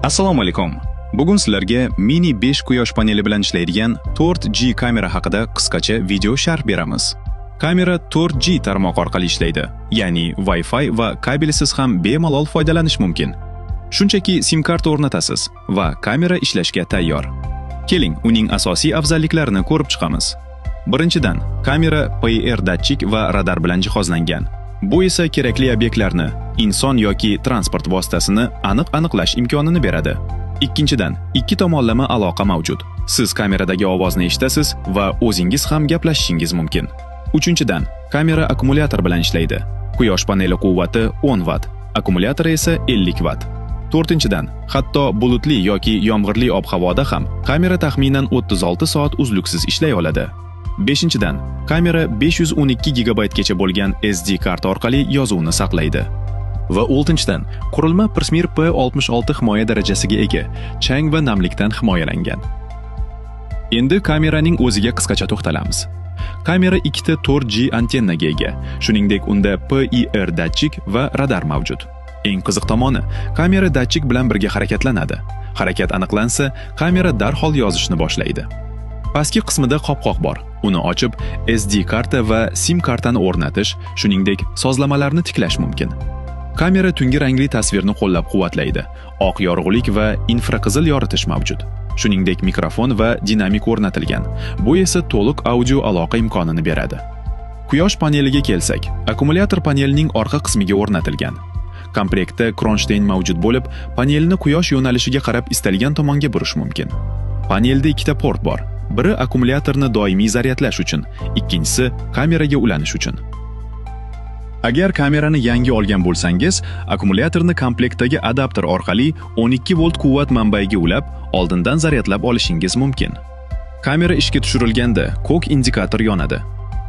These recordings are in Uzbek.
Assalomu alaykum. Bugun sizlarga mini 5 quyosh paneli bilan ishlaydigan 4G kamera haqida qisqacha video sharh beramiz. Kamera 4G tarmoq orqali ishlaydi, ya'ni Wi-Fi va kabelsiz ham bemalol foydalanish mumkin. Shunchaki SIM karta o'rnatasiz va kamera ishlashga tayyor. Keling, uning asosiy afzalliklarini ko'rib chiqamiz. Birinchidan, kamera PIR datchik va radar bilan jihozlangan. Bu esa kerakli obyektlarni, inson yoki transport vositasini aniq-aniqlash imkonini beradi. Ikkinchidan, ikki tomonlama aloqa mavjud. Siz kameradagi ovozni eshitasiz va o'zingiz ham gaplashishingiz mumkin. Uchinchidan, kamera akkumulyator bilan ishlaydi. Quyosh paneli quvvati 10 Watt, akkumulyatori esa 50 Watt. To'rtinchidan, hatto bulutli yoki yomg'irli ob-havoda ham kamera taxminan 36 soat uzluksiz ishlay oladi. Beshinchidan, kamera 512 GB gacha bo'lgan SD karta orqali yozuvni saqlaydi. Va 6-dan, qurilma Prismir P66 himoya darajasiga ega, chang va namlikdan himoyalangan. Endi kameraning o'ziga qisqacha to'xtalamiz. Kamera ikkita 4G antennaga ega, shuningdek unda PIR datchik va radar mavjud. Eng qiziq tomoni, kamera datchik bilan birga harakatlanadi. Harakat aniqlansa, kamera darhol yozishni boshlaydi. Pastki qismida qopqoq bor. Uni ochib, SD karta va SIM kartani o'rnatish, shuningdek, sozlamalarni tiklash mumkin. Kamera tungi rangli tasvirni qo'llab-quvvatlaydi. Oq yorug'lik va infraqizil yoritish mavjud. Shuningdek, mikrofon va dinamik o'rnatilgan. Bu esa to'liq audio aloqa imkonini beradi. Quyosh paneliga kelsak, akkumulyator panelning orqa qismiga o'rnatilgan. Komlektda kronshtayn mavjud bo'lib, panelni quyosh yo'nalishiga qarab istalgan tomonga burish mumkin. Panelda ikkita port bor. Biri akkumulyatorni doimiy zaryadlash uchun, ikkinchisi kameraga ulanish uchun. Agar kamerani yangi olgan bo'lsangiz, akkumulyatorni komplektdagi adapter orqali 12 volt quvvat manbaiga ulab, oldindan zaryadlab olishingiz mumkin. Kamera ishga tushirilganda ko'k indikator yonadi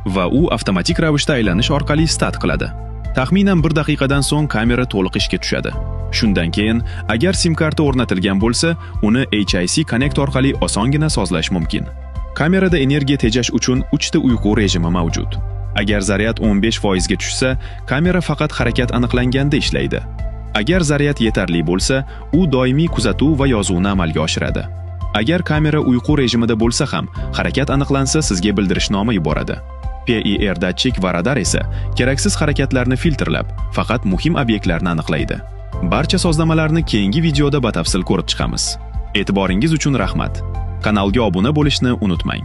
va u avtomatik ravishda aylanish orqali start qiladi. Taxminan 1 daqiqadan so'ng kamera to'liq ishga tushadi. Shundan keyin, agar SIM karta o'rnatilgan bo'lsa, uni HIC Connect orqali osongina sozlash mumkin. Kamerada energiya tejash uchun 3 ta uyqu rejimi mavjud. Agar zaryad 15% ga tushsa, kamera faqat harakat aniqlanganda ishlaydi. Agar zaryad yetarli bo'lsa, u doimiy kuzatuv va yozuvni amalga oshiradi. Agar kamera uyqu rejimida bo'lsa ham, harakat aniqlansa sizga bildirishnoma yuboradi. PIR datchik va radar esa keraksiz harakatlarni filtrlab, faqat muhim obyektlarni aniqlaydi. Barcha sozlamalarni keyingi videoda batafsil ko'rib chiqamiz. E'tiboringiz uchun rahmat. Kanalga obuna bo'lishni unutmang.